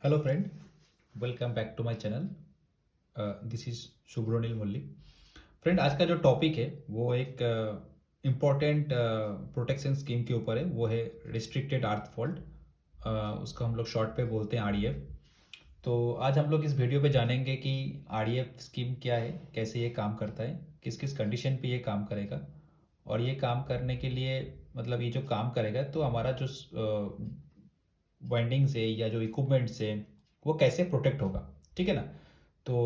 Hello friend, welcome back to my channel. This is Shubhronil Mulli. Friend, आज का जो topic है वो एक इम्पॉर्टेंट प्रोटेक्शन स्कीम के ऊपर है। वो है रिस्ट्रिक्टेड अर्थ फॉल्ट। उसको हम लोग शॉर्ट पे बोलते हैं आरईएफ। तो आज हम लोग इस वीडियो पे जानेंगे कि आरईएफ स्कीम क्या है, कैसे ये काम करता है, किस किस कंडीशन पे ये काम करेगा, और ये काम करने के लिए मतलब ये जो काम करेगा तो हमारा जो वाइंडिंग से या जो इक्विपमेंट से वो कैसे प्रोटेक्ट होगा। ठीक है ना। तो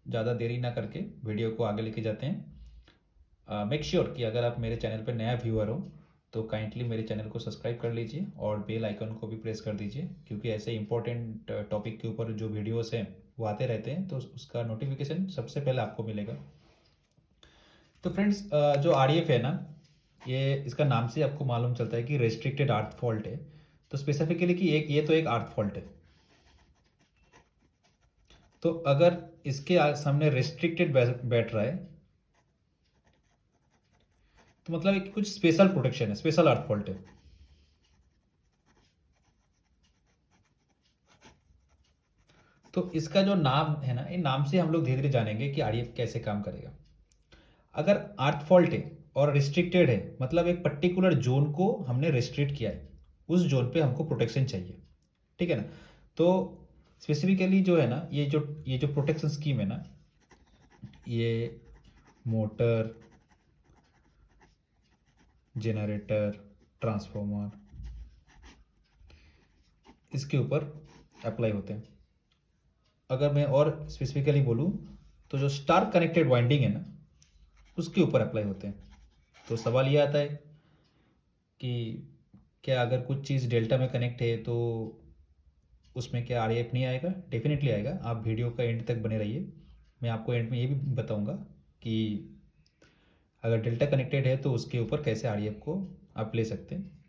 ज़्यादा देरी ना करके वीडियो को आगे लेके जाते हैं। मेक श्योर कि अगर आप मेरे चैनल पर नया व्यूअर हो तो काइंडली मेरे चैनल को सब्सक्राइब कर लीजिए और बेल आइकन को भी प्रेस कर दीजिए, क्योंकि ऐसे इंपॉर्टेंट टॉपिक के ऊपर जो वीडियोस हैं वो आते रहते हैं, तो उसका नोटिफिकेशन सबसे पहले आपको मिलेगा। तो फ्रेंड्स, जो आरईएफ है ना, ये इसका नाम से आपको मालूम चलता है कि रेस्ट्रिक्टेड अर्थ फॉल्ट है। तो स्पेसिफिकली कि एक ये तो एक अर्थ फॉल्ट है। तो अगर इसके सामने रेस्ट्रिक्टेड बैठ रहा है तो मतलब एक कुछ स्पेशल प्रोटेक्शन है, स्पेशल अर्थ फॉल्ट है। तो इसका जो नाम है ना, इन नाम से हम लोग धीरे धीरे जानेंगे कि आरईएफ कैसे काम करेगा। अगर अर्थ फॉल्ट है और रिस्ट्रिक्टेड है मतलब एक पर्टिकुलर जोन को हमने रिस्ट्रिक्ट किया है, उस जोन पे हमको प्रोटेक्शन चाहिए। ठीक है ना। तो स्पेसिफिकली जो है ना, ये जो प्रोटेक्शन स्कीम है ना, ये मोटर, जनरेटर, ट्रांसफॉर्मर, इसके ऊपर अप्लाई होते हैं। अगर मैं और स्पेसिफिकली बोलूँ तो जो स्टार कनेक्टेड वाइंडिंग है ना, उसके ऊपर अप्लाई होते हैं। तो सवाल ये आता है कि क्या अगर कुछ चीज़ डेल्टा में कनेक्ट है तो उसमें क्या आरईएफ नहीं आएगा? डेफिनेटली आएगा। आप वीडियो का एंड तक बने रहिए। मैं आपको एंड में ये भी बताऊंगा कि अगर डेल्टा कनेक्टेड है तो उसके ऊपर कैसे आरईएफ को आप ले सकते हैं।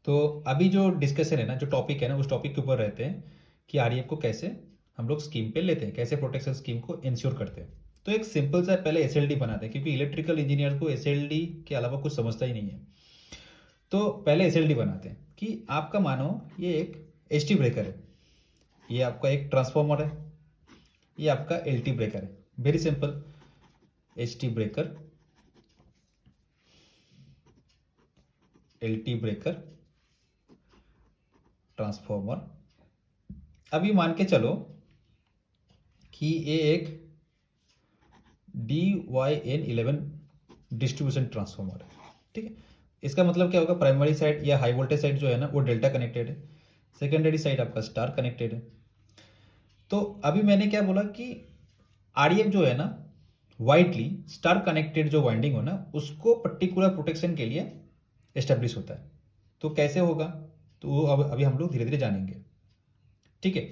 तो अभी जो डिस्कशन है ना, जो टॉपिक है ना, उस टॉपिक के ऊपर रहते हैं कि आरईएफ को कैसे हम लोग स्कीम पे लेते हैं, कैसे प्रोटेक्शन स्कीम को इंश्योर करते हैं। तो एक सिंपल सा पहले एसएलडी बनाते हैं, क्योंकि इलेक्ट्रिकल इंजीनियर को एसएलडी के अलावा कुछ समझता ही नहीं है। तो पहले एसएलडी बनाते हैं कि आपका मानो ये एक एचटी ब्रेकर है, ये आपका एक ट्रांसफॉर्मर है, ये आपका एलटी ब्रेकर है। Very simple. HT breaker, LT breaker, transformer. अभी मान के चलो कि ये एक DYN11 डिस्ट्रीब्यूशन ट्रांसफॉर्मर है। ठीक है। इसका मतलब क्या होगा? प्राइमरी साइड या हाई वोल्टेज साइड जो है ना वो डेल्टा कनेक्टेड है, सेकेंडरी साइड आपका स्टार कनेक्टेड है। तो अभी मैंने क्या बोला कि आरईएफ जो है ना, वाइडली स्टार कनेक्टेड जो वाइंडिंग हो ना, उसको पर्टिकुलर प्रोटेक्शन के लिए एस्टेब्लिश होता है। तो कैसे होगा? तो वो अब अभी हम लोग धीरे धीरे जानेंगे। ठीक है।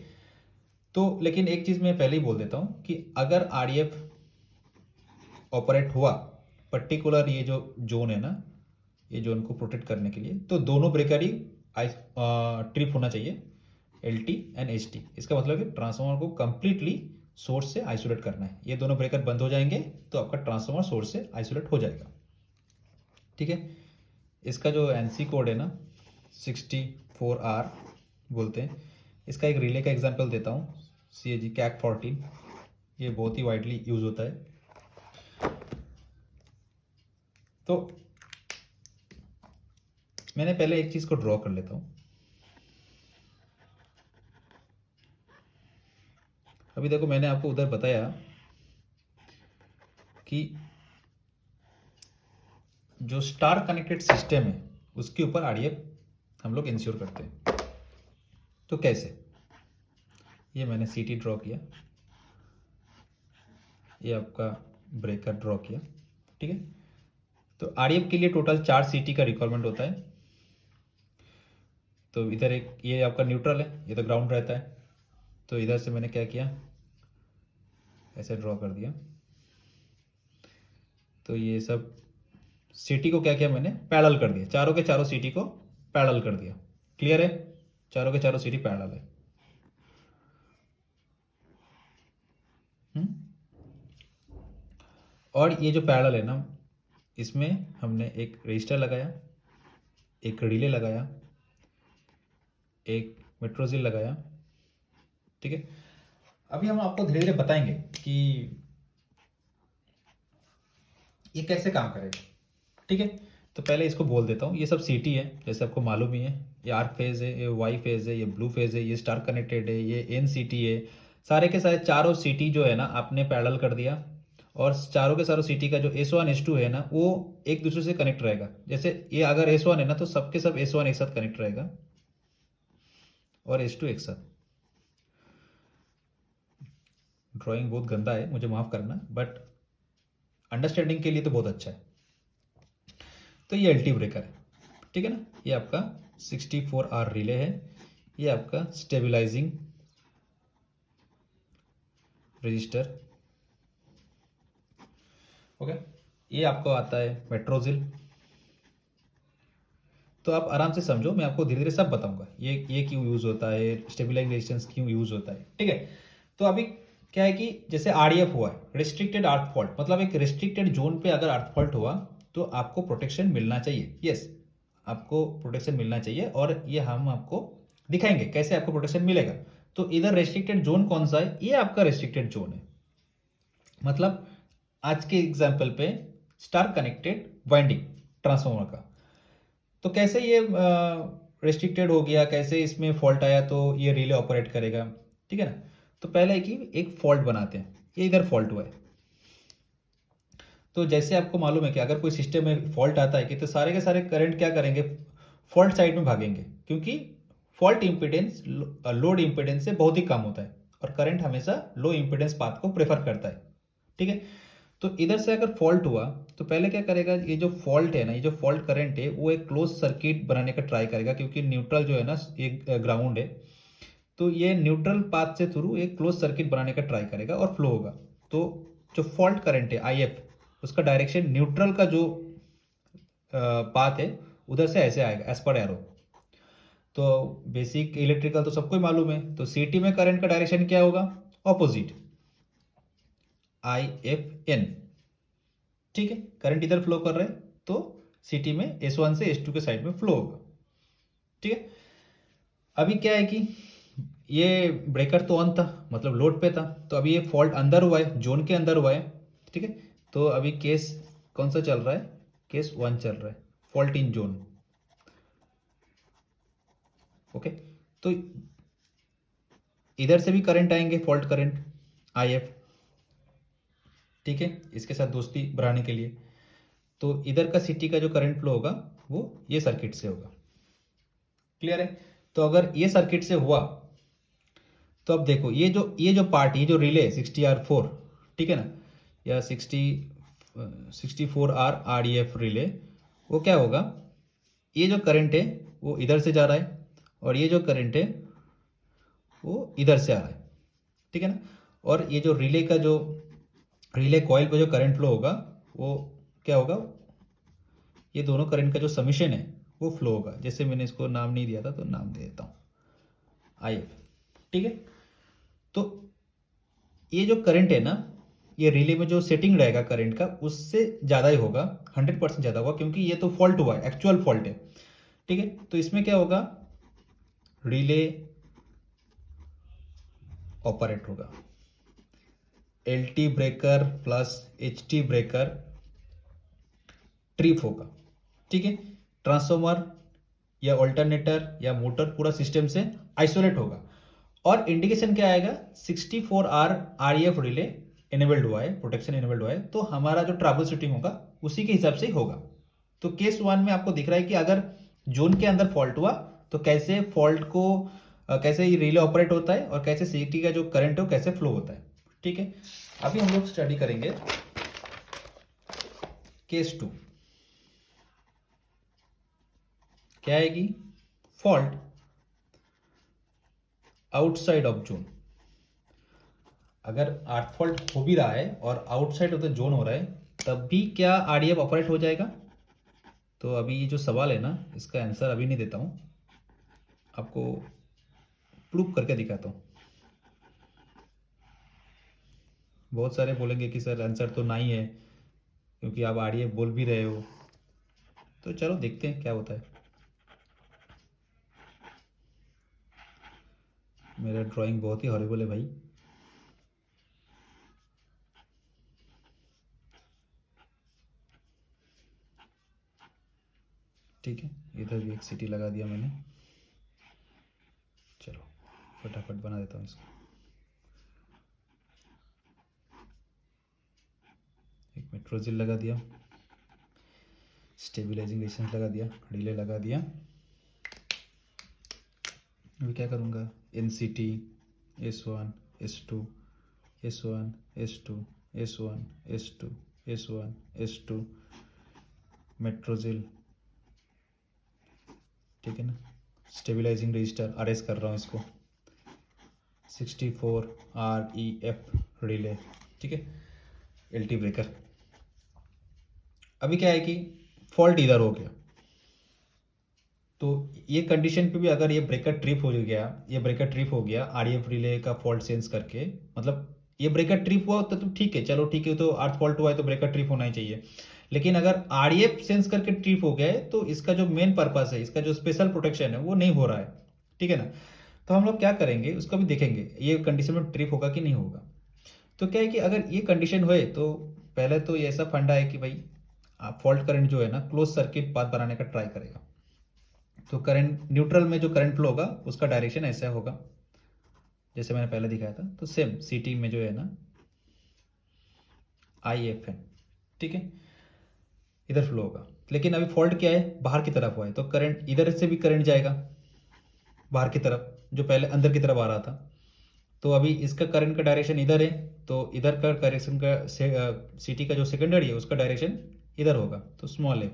तो लेकिन एक चीज़ मैं पहले ही बोल देता हूँ कि अगर आरईएफ ऑपरेट हुआ पर्टिकुलर ये जो जोन है ना, ये जोन को प्रोटेक्ट करने के लिए, तो दोनों ब्रेकर ही ट्रिप होना चाहिए, L T and H T. इसका मतलब है ट्रांसफार्मर को कंप्लीटली सोर्स से आइसोलेट करना है। ये दोनों ब्रेकर बंद हो जाएंगे तो आपका ट्रांसफार्मर सोर्स से आइसोलेट हो जाएगा। ठीक है। इसका जो एनसी कोड है ना, 64R बोलते हैं। इसका एक रिले का एग्जांपल देता हूँ, CAG CAC 14। ये बहुत ही वाइडली यूज होता है। तो मैंने पहले एक चीज़ को ड्रॉ कर लेता हूँ। अभी देखो, मैंने आपको उधर बताया कि जो स्टार कनेक्टेड सिस्टम है उसके ऊपर आरईएफ हम लोग इंश्योर करते हैं। तो कैसे? ये मैंने सीटी ड्रॉ किया, ये आपका ब्रेकर ड्रॉ किया। ठीक है। तो आरईएफ के लिए टोटल 4 सीटी का रिक्वायरमेंट होता है। तो इधर एक ये आपका न्यूट्रल है, ये तो ग्राउंड रहता है। तो इधर से मैंने क्या किया, ऐसे ड्रॉ कर दिया। तो ये सब सीटी को क्या किया, मैंने पैरेलल कर दिया, चारों के चारों सीटी को पैरेलल कर दिया। क्लियर है? चारों के चारों सीटी पैरेलल है। हम्म? और ये जो पैरेलल है ना, इसमें हमने एक रजिस्टर लगाया, एक रिले लगाया, एक मेट्रोजिल लगाया, ठीक है, अभी हम आपको धीरे धीरे बताएंगे कि ये कैसे काम करेगा। ठीक है, तो पहले इसको बोल देता हूँ, ये सब सीटी है जैसे आपको मालूम ही है, ये आर फेज है, ये वाई फेज है, ये ब्लू फेज है, ये स्टार कनेक्टेड है, ये एन सीटी है। सारे के सारे चारों सीटी जो है ना आपने पैरेलल कर दिया, और चारों के चारों सीटी का जो S1 S2 है ना वो एक दूसरे से कनेक्ट रहेगा। जैसे ये अगर S1 है ना तो सबके सब S1 एक साथ कनेक्ट रहेगा और S2 एक साथ। ड्राइंग बहुत गंदा है, मुझे माफ करना, बट अंडरस्टैंडिंग के लिए तो बहुत अच्छा है। तो ये एल्टी ब्रेकर है, ठीक है ना, ये आपका 64R रिले है, ये आपका स्टेबलाइजिंग रजिस्टर। ओके, ये आपको आता है मेट्रोजिल। तो आप आराम से समझो, मैं आपको धीरे धीरे सब बताऊंगा ये क्यों यूज होता है, स्टेबलाइजिंग रेजिस्टेंस क्यों यूज होता है। ठीक है, तो अभी क्या है कि जैसे आरडीएफ हुआ है, रिस्ट्रिक्टेड अर्थ फॉल्ट, मतलब एक रिस्ट्रिक्टेड जोन पे अगर अर्थ फॉल्ट हुआ तो आपको प्रोटेक्शन मिलना चाहिए। यस, आपको प्रोटेक्शन मिलना चाहिए, और ये हम आपको दिखाएंगे कैसे आपको प्रोटेक्शन मिलेगा। तो इधर रेस्ट्रिक्टेड जोन कौन सा है, ये आपका रेस्ट्रिक्टेड जोन है। मतलब आज के एग्जाम्पल पे स्टार कनेक्टेड वाइंडिंग ट्रांसफार्मर का, तो कैसे ये रेस्ट्रिक्टेड हो गया, कैसे इसमें फॉल्ट आया तो ये रिले ऑपरेट करेगा। ठीक है ना, तो पहले कि एक फॉल्ट बनाते हैं, ये इधर फॉल्ट हुआ है। तो जैसे आपको मालूम है कि अगर कोई सिस्टम में फॉल्ट आता है कि तो सारे के सारे करंट क्या करेंगे, फॉल्ट साइड में भागेंगे, क्योंकि फॉल्ट इंपिडेंस लोड इंपिडेंस से बहुत ही कम होता है, और करंट हमेशा लो इंपिडेंस पाथ को प्रेफर करता है। ठीक है, तो इधर से अगर फॉल्ट हुआ तो पहले क्या करेगा, ये जो फॉल्ट है ना, ये जो फॉल्ट करंट है वो एक क्लोज सर्किट बनाने का ट्राई करेगा, क्योंकि न्यूट्रल जो है ना एक ग्राउंड है, तो ये न्यूट्रल पाथ से थ्रू एक क्लोज सर्किट बनाने का ट्राई करेगा और फ्लो होगा। तो जो फॉल्ट करंट है IF, उसका डायरेक्शन न्यूट्रल का जो पाथ है उधर से ऐसे आएगा एज पर एरो। तो बेसिक इलेक्ट्रिकल तो सबको ही मालूम है, तो सीटी में करंट का डायरेक्शन क्या होगा, ऑपोजिट, IFN। ठीक है, करंट इधर फ्लो कर रहे हैं तो सिटी में S1 से S2 के साइड में फ्लो होगा। ठीक है, अभी क्या है कि ये ब्रेकर तो ऑन था, मतलब लोड पे था, तो अभी ये फॉल्ट अंदर हुआ है, जोन के अंदर हुआ है। ठीक है, तो अभी केस कौन सा चल रहा है, केस 1 चल रहा है, फॉल्ट इन जोन। ओके, तो इधर से भी करंट आएंगे, फॉल्ट करंट IF। ठीक है, इसके साथ दोस्ती बढ़ाने के लिए, तो इधर का सिटी का जो करंट फ्लो होगा वो ये सर्किट से होगा। क्लियर है, तो अगर ये सर्किट से हुआ तो अब देखो ये जो पार्ट, ये जो रिले 60R4, ठीक है ना, या 64R RDF रिले, वो क्या होगा, ये जो करंट है वो इधर से जा रहा है, और ये जो करंट है वो इधर से आ रहा है। ठीक है ना, और ये जो रिले का जो रिले कॉइल पे जो करंट फ्लो होगा वो क्या होगा, ये दोनों करंट का जो समीशन है वो फ्लो होगा। जैसे मैंने इसको नाम नहीं दिया था तो नाम दे देता हूँ, IF। ठीक है, तो ये जो करंट है ना, ये रिले में जो सेटिंग रहेगा करंट का उससे ज़्यादा ही होगा, 100% ज़्यादा होगा, क्योंकि ये तो फॉल्ट हुआ है, एक्चुअल फॉल्ट है। ठीक है, तो इसमें क्या होगा, रिले ऑपरेट होगा, LT breaker plus HT breaker trip होगा। ठीक है, ट्रांसफॉर्मर या ऑल्टरनेटर या मोटर पूरा सिस्टम से आइसोलेट होगा, और इंडिकेशन क्या आएगा, 64R REF रिले एनेबल्ड हुआ है, प्रोटेक्शन एनेबल्ड हुआ है, तो हमारा जो ट्रबल शूटिंग होगा उसी के हिसाब से ही होगा। तो केस 1 में आपको दिख रहा है कि अगर जोन के अंदर फॉल्ट हुआ तो कैसे फॉल्ट को कैसे ये रिले ऑपरेट होता है, और कैसे सीटी का जो करंट है वो कैसे फ्लो होता है। ठीक है, अभी हम लोग स्टडी करेंगे केस 2। क्या है कि फॉल्ट आउटसाइड ऑफ जोन, अगर अर्थ फॉल्ट हो भी रहा है और आउटसाइड ऑफ द जोन हो रहा है तब भी क्या आरडीएफ ऑपरेट हो जाएगा। तो अभी ये जो सवाल है ना, इसका आंसर अभी नहीं देता हूँ, आपको प्रूफ करके दिखाता हूँ। बहुत सारे बोलेंगे कि सर आंसर तो नहीं है, क्योंकि आप आरडीएफ बोल भी रहे हो। तो चलो देखते हैं क्या होता है। मेरा ड्राइंग बहुत ही हॉरिबल है भाई। ठीक है, इधर भी एक सीटी लगा दिया मैंने। चलो फटाफट बना देता हूँ इसको। एक मेट्रोजिल लगा दिया, स्टेबलाइजिंग रेजिस्टेंस लगा दिया, रिले लगा दिया। अभी क्या करूँगा, NCT S1 S2 S1 S2 S1 S2 S1 S2 Metrogyl, ठीक है ना। स्टेबलाइजिंग रजिस्टर RS कर रहा हूँ इसको, 64 REF रिले, ठीक है, LT ब्रेकर। अभी क्या है कि फॉल्ट इधर हो गया, तो ये कंडीशन पे भी अगर ये ब्रेकर ट्रिप हो गया, ये ब्रेकर ट्रिप हो गया RF रिले का फॉल्ट सेंस करके, मतलब ये ब्रेकर ट्रिप हुआ तो ठीक है, चलो ठीक है, तो अर्थ फॉल्ट हुआ है तो ब्रेकर ट्रिप होना ही चाहिए। लेकिन अगर RF सेंस करके ट्रिप हो गया है तो इसका जो मेन पर्पस है, इसका जो स्पेशल प्रोटेक्शन है वो नहीं हो रहा है, ठीक है ना। तो हम लोग क्या करेंगे उसका भी देखेंगे, ये कंडीशन में ट्रिप होगा कि नहीं होगा। तो क्या है कि अगर ये कंडीशन हुए तो पहले तो ये ऐसा फंडा है कि भाई फॉल्ट करंट जो है ना क्लोज सर्किट पाथ बनाने का ट्राई करेगा। तो करंट न्यूट्रल में जो करंट फ्लो होगा उसका डायरेक्शन ऐसा होगा जैसे मैंने पहले दिखाया था। तो सेम CT में जो है ना IF है, ठीक है, इधर फ्लो होगा। लेकिन अभी फॉल्ट क्या है, बाहर की तरफ हुआ है, तो करंट इधर से भी करंट जाएगा बाहर की तरफ, जो पहले अंदर की तरफ आ रहा था। तो अभी इसका करंट का डायरेक्शन इधर है, तो इधर का डायरेक्शन का CT का जो सेकेंडरी है उसका डायरेक्शन इधर होगा, तो स्मॉल है।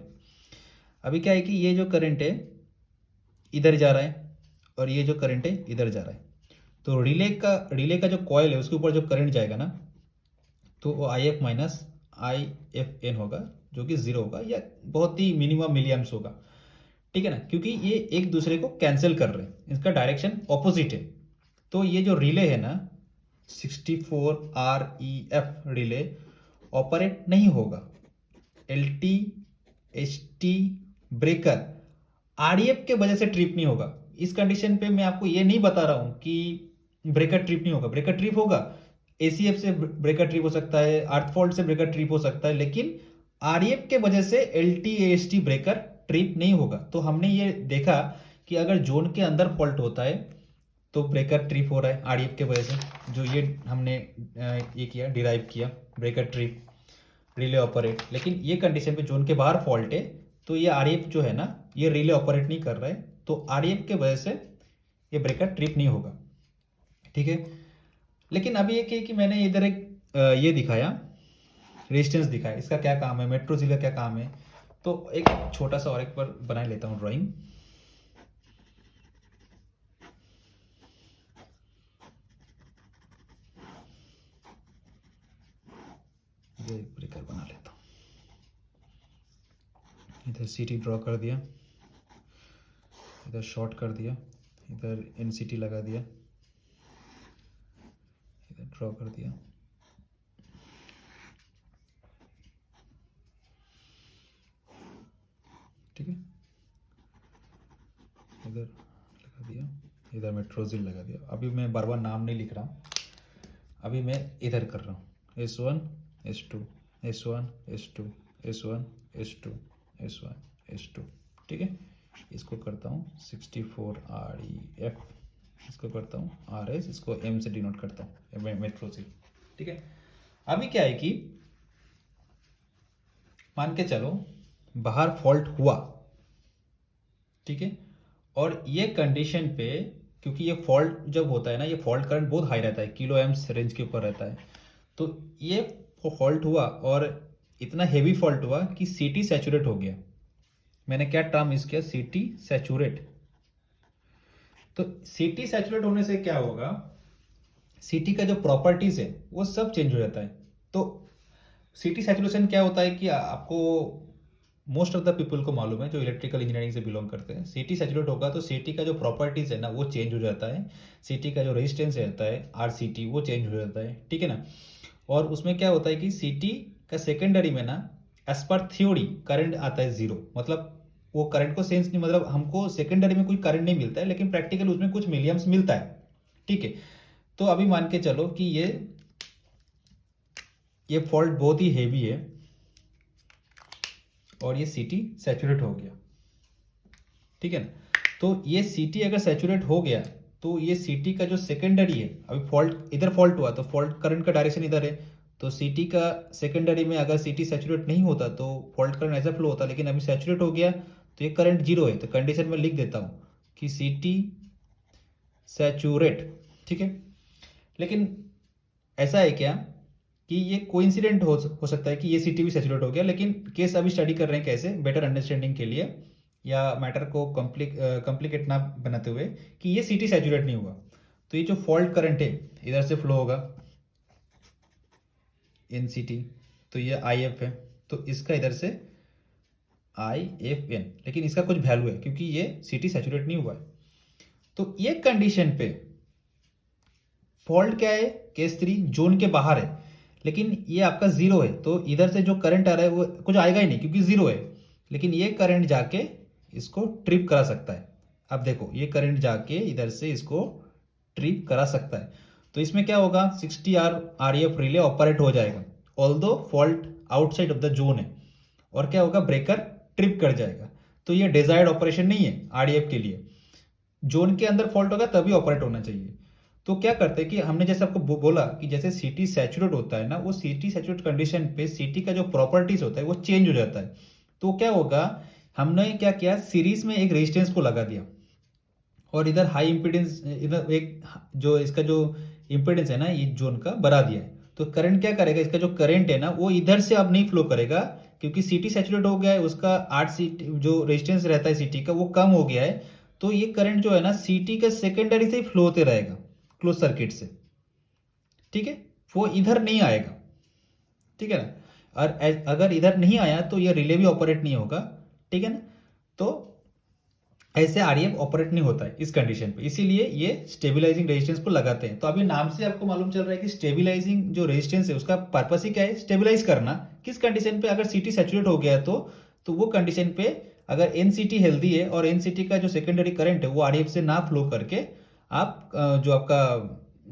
अभी क्या है कि ये जो करंट है इधर जा रहा है और ये जो करंट है इधर जा रहा है, तो रिले का जो कॉयल है उसके ऊपर जो करंट जाएगा ना, तो वो IF माइनस IFN होगा, जो कि 0 होगा या बहुत ही मिनिमम मिली एम्प्स होगा, ठीक है ना, क्योंकि ये एक दूसरे को कैंसिल कर रहे हैं, इसका डायरेक्शन ऑपोजिट है। तो ये जो रिले है ना 64 REF रिले ऑपरेट नहीं होगा, LT HT ब्रेकर REF के वजह से ट्रिप नहीं होगा। इस कंडीशन पे मैं आपको ये नहीं बता रहा हूं कि ब्रेकर ट्रिप नहीं होगा, ब्रेकर ट्रिप होगा, ACF से ब्रेकर ट्रिप हो सकता है, अर्थ फॉल्ट से ब्रेकर ट्रिप हो सकता है, लेकिन REF के वजह से LT HT ब्रेकर ट्रिप नहीं होगा। तो हमने ये देखा कि अगर जोन के अंदर फॉल्ट होता है तो ब्रेकर ट्रिप हो रहा है REF के वजह से, जो ये हमने ये किया डिराइव किया ब्रेकर ट्रिप रिले ऑपरेट। लेकिन ये कंडीशन पे जोन के बाहर फॉल्ट है तो ये REF जो है ना ये रिले ऑपरेट नहीं कर रहा है, तो REF के वजह से ये ब्रेकर ट्रिप नहीं होगा, ठीक है। लेकिन अभी एक है कि मैंने इधर एक ये दिखाया रेजिस्टेंस दिखाया, इसका क्या काम है, मेट्रोजिल का क्या काम है। तो एक छोटा सा और एक बार बना लेता हूँ ड्राइंग। ये एक ब्रेकर बना लेता हूँ, इधर CT ड्रॉ कर दिया, इधर शॉर्ट कर दिया, इधर NCT लगा दिया, इधर ड्रॉ कर दिया, ठीक है, इधर लगा दिया, इधर मेट्रोजिल लगा दिया। अभी मैं बार बार नाम नहीं लिख रहा हूँ, अभी मैं इधर कर रहा हूँ S1 S2 S1 S2 S1 S2 S1 S2, ठीक है। इसको करता हूँ 64 REF, इसको करता हूँ RS, इसको M से डिनोट करता हूँ मेट्रोजिल, ठीक है। अभी क्या है कि मान के चलो बाहर फॉल्ट हुआ, ठीक है, और ये कंडीशन पे क्योंकि ये फॉल्ट जब होता है ना, ये फॉल्ट करंट बहुत हाई रहता है, किलो एम्स रेंज के ऊपर रहता है। तो ये फॉल्ट हुआ और इतना हेवी फॉल्ट हुआ कि CT सैचुरेट हो गया। मैंने क्या टर्म यूज किया, CT सैचुरेट। तो CT सैचुरेट होने से क्या होगा, CT का जो प्रॉपर्टीज है वो सब चेंज हो जाता है। तो CT सैचुरेशन क्या होता है कि आपको मोस्ट ऑफ द पीपल को मालूम है जो इलेक्ट्रिकल इंजीनियरिंग से बिलोंग करते हैं, CT सैचुरेट होगा तो CT का जो प्रॉपर्टीज है ना वो चेंज हो जाता है, CT का जो रेजिस्टेंस रहता है RCT वो चेंज हो जाता है, ठीक है ना। और उसमें क्या होता है कि CT का सेकेंडरी में ना एज पर थ्योरी करंट आता है 0, मतलब वो करंट को सेंस नहीं, मतलब हमको सेकेंडरी में कोई करंट नहीं मिलता है, लेकिन प्रैक्टिकल उसमें कुछ मिलियम्स मिलता है, ठीक है। तो अभी मान के चलो कि ये फॉल्ट बहुत ही हेवी है और ये सीटी सैचुरेट हो गया, ठीक है ना। तो ये सीटी अगर सैचुरेट हो गया तो ये सीटी का जो सेकेंडरी है, अभी फॉल्ट इधर फॉल्ट हुआ तो फॉल्ट करंट का डायरेक्शन इधर है, तो सीटी का सेकेंडरी में अगर सीटी सैचुरेट नहीं होता तो फॉल्ट करंट ऐसा फ्लो होता, लेकिन अभी सैचुरेट हो गया तो ये करंट जीरो है। तो कंडीशन में लिख देता हूँ कि सीटी सैचुरेट, ठीक है। लेकिन ऐसा है क्या कि ये कोइंसिडेंट हो सकता है कि ये सीटी भी सैचुरेट हो गया, लेकिन केस अभी स्टडी कर रहे हैं कैसे बेटर अंडरस्टैंडिंग के लिए या मैटर को कॉम्प्लिकेट ना बनाते हुए कि ये सीटी सैचुरेट नहीं हुआ। तो ये जो फॉल्ट करंट है इधर से फ्लो होगा इन सीटी, तो ये आई एफ है, तो इसका इधर से आई एफ एन, लेकिन इसका कुछ वैल्यू है क्योंकि ये सीटी सैचुरेट नहीं हुआ है। तो ये कंडीशन पे फॉल्ट क्या है, केस 3 जोन के बाहर है, लेकिन ये आपका जीरो है, तो इधर से जो करंट आ रहा है वो कुछ आएगा ही नहीं क्योंकि जीरो है, लेकिन ये करंट जाके इसको ट्रिप करा सकता है। अब देखो ये करंट जाके इधर से इसको ट्रिप करा सकता है, तो इसमें क्या होगा 60 आर एफ रिले ऑपरेट हो जाएगा although fault outside of the zone है, और क्या होगा ब्रेकर ट्रिप कर जाएगा। तो ये डिजायर्ड ऑपरेशन नहीं है आरडीएफ के लिए, जोन के अंदर फॉल्ट होगा तभी ऑपरेट होना चाहिए। तो क्या करते हैं कि हमने जैसे आपको बोला कि जैसे सीटी सैचुरेट होता है ना, वो सीटी सैचुरेट कंडीशन पे सीटी का जो प्रॉपर्टीज होता है वो चेंज हो जाता है। तो क्या होगा, हमने क्या किया सीरीज में एक रेजिस्टेंस को लगा दिया और इधर हाई इंपीडेंस, इधर एक जो इसका जो इंपीडेंस है ना ये जोन का बढ़ा दिया है। तो करंट क्या करेगा, इसका जो करंट है ना वो इधर से अब नहीं फ्लो करेगा क्योंकि सीटी सैचुरेट हो गया है, उसका 8 सीटी जो रेजिस्टेंस रहता है सीटी का वो कम हो गया है। तो ये करंट जो है ना सीटी का सेकेंडरी से ही फ्लो होते रहेगा क्लोज सर्किट से, ठीक है, वो इधर नहीं आएगा, ठीक है ना। और अगर इधर नहीं आया तो ये रिले भी ऑपरेट नहीं होगा, ठीक है ना। तो ऐसे आरईएफ ऑपरेट नहीं होता है इस कंडीशन पे, इसीलिए ये स्टेबलाइजिंग रेजिस्टेंस को लगाते हैं। तो अभी नाम से आपको मालूम चल रहा है कि स्टेबलाइजिंग जो रेजिस्टेंस है उसका पर्पस ही क्या है, स्टेबलाइज करना। किस कंडीशन पे, अगर सीटी सैचुरेट हो गया तो वो कंडीशन पे अगर एनसीटी हेल्दी है और एनसीटी का जो सेकेंडरी करंट है वो आरईएफ से ना फ्लो करके आप जो आपका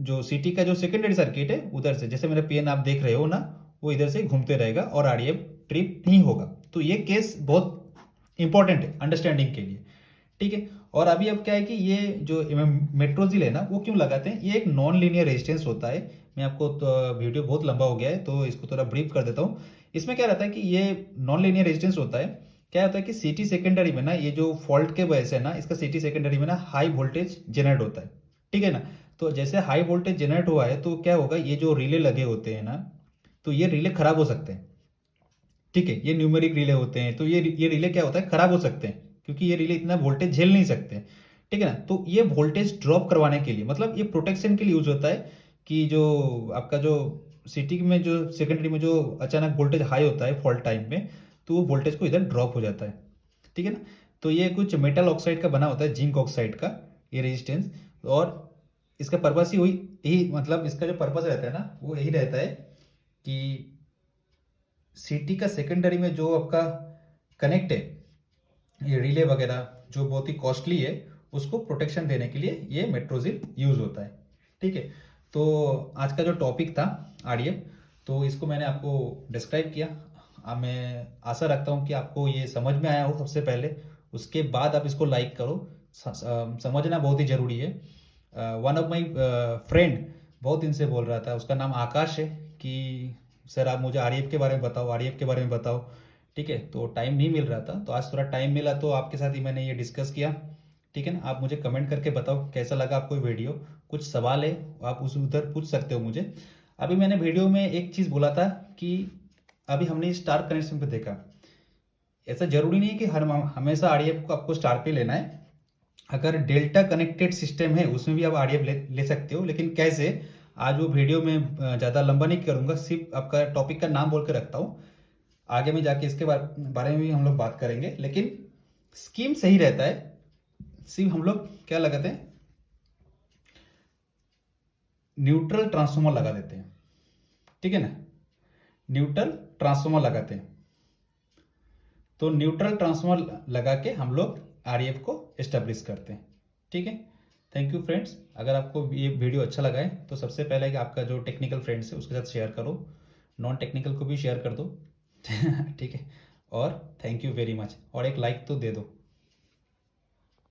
जो सीटी का जो सेकेंडरी सर्किट है उधर से, जैसे मेरा पेन आप देख रहे हो ना, वो इधर से घूमते रहेगा और आरईएफ ट्रिप नहीं होगा। तो ये केस बहुत इंपॉर्टेंट है अंडरस्टैंडिंग के लिए, ठीक है। और अभी अब क्या है कि ये जो मेट्रोजिल है ना वो क्यों लगाते हैं, ये एक नॉन लीनियर रेजिस्टेंस होता है। मैं आपको तो वीडियो बहुत लंबा हो गया है तो इसको थोड़ा ब्रीफ कर देता हूँ। इसमें क्या रहता है कि ये नॉन लीनियर रेजिस्टेंस होता है, क्या होता है कि सीटी सेकेंडरी में ना ये जो फॉल्ट के वजह से ना इसका सीटी सेकेंडरी में ना हाई वोल्टेज जनरेट होता है, ठीक है ना। तो जैसे हाई वोल्टेज जनरेट हुआ है तो क्या होगा, ये जो रिले लगे होते हैं ना तो ये रिले खराब हो सकते हैं, ठीक है। ये न्यूमेरिक रिले होते हैं तो ये रिले क्या होता है खराब हो सकते हैं क्योंकि ये रिले इतना वोल्टेज झेल नहीं सकते, ठीक है ना। तो ये वोल्टेज ड्रॉप करवाने के लिए, मतलब ये प्रोटेक्शन के लिए यूज होता है कि जो आपका जो सिटी में जो सेकेंडरी में जो अचानक वोल्टेज हाई होता है फॉल्ट टाइम में, तो वो वोल्टेज को इधर ड्रॉप हो जाता है, ठीक है ना। तो ये कुछ मेटल ऑक्साइड का बना होता है, जिंक ऑक्साइड का ये रेजिस्टेंस। और इसका पर्पस ही हुई यही, मतलब इसका जो पर्पस रहता है ना वो यही रहता है कि सिटी का सेकेंडरी में जो आपका कनेक्ट है ये रिले वगैरह जो बहुत ही कॉस्टली है उसको प्रोटेक्शन देने के लिए ये मेट्रोजिल यूज होता है, ठीक है। तो आज का जो टॉपिक था आरडीएफ, तो इसको मैंने आपको डिस्क्राइब किया। अब मैं आशा रखता हूँ कि आपको ये समझ में आया हो सबसे पहले, उसके बाद आप इसको लाइक करो। समझना बहुत ही ज़रूरी है। वन ऑफ माई फ्रेंड बहुत दिन से बोल रहा था, उसका नाम आकाश है, कि सर आप मुझे आरईएफ के बारे में बताओ, आरईएफ के बारे में बताओ, ठीक है। तो टाइम नहीं मिल रहा था, तो आज थोड़ा टाइम मिला तो आपके साथ ही मैंने ये डिस्कस किया, ठीक है ना। आप मुझे कमेंट करके बताओ कैसा लगा आपको ये वीडियो, कुछ सवाल है आप उस उधर पूछ सकते हो मुझे। अभी मैंने वीडियो में एक चीज़ बोला था कि अभी हमने स्टार कनेक्शन पे देखा, ऐसा जरूरी नहीं है कि हर हमेशा आरईएफ को आपको स्टार पे लेना है। अगर डेल्टा कनेक्टेड सिस्टम है उसमें भी आप आरडीएफ ले सकते हो, लेकिन कैसे, आज वो वीडियो में ज़्यादा लंबा नहीं करूँगा, सिर्फ आपका टॉपिक का नाम बोल के रखता हूँ। आगे में जाके इसके बारे में भी हम लोग बात करेंगे, लेकिन स्कीम सही रहता है। सिर्फ हम लोग क्या लगाते हैं, न्यूट्रल ट्रांसफॉर्मर लगा देते हैं, ठीक है ना, न्यूट्रल ट्रांसफॉर्मर लगाते हैं। तो न्यूट्रल ट्रांसफॉर्मर लगा के हम लोग आरईएफ को एस्टेब्लिश करते हैं, ठीक है। Thank you friends. अगर आपको ये वीडियो अच्छा लगा है तो सबसे पहले है कि आपका जो टेक्निकल फ्रेंड्स है उसके साथ शेयर करो, नॉन टेक्निकल को भी शेयर कर दो ठीक है। और थैंक यू वेरी मच, और एक लाइक तो दे दो।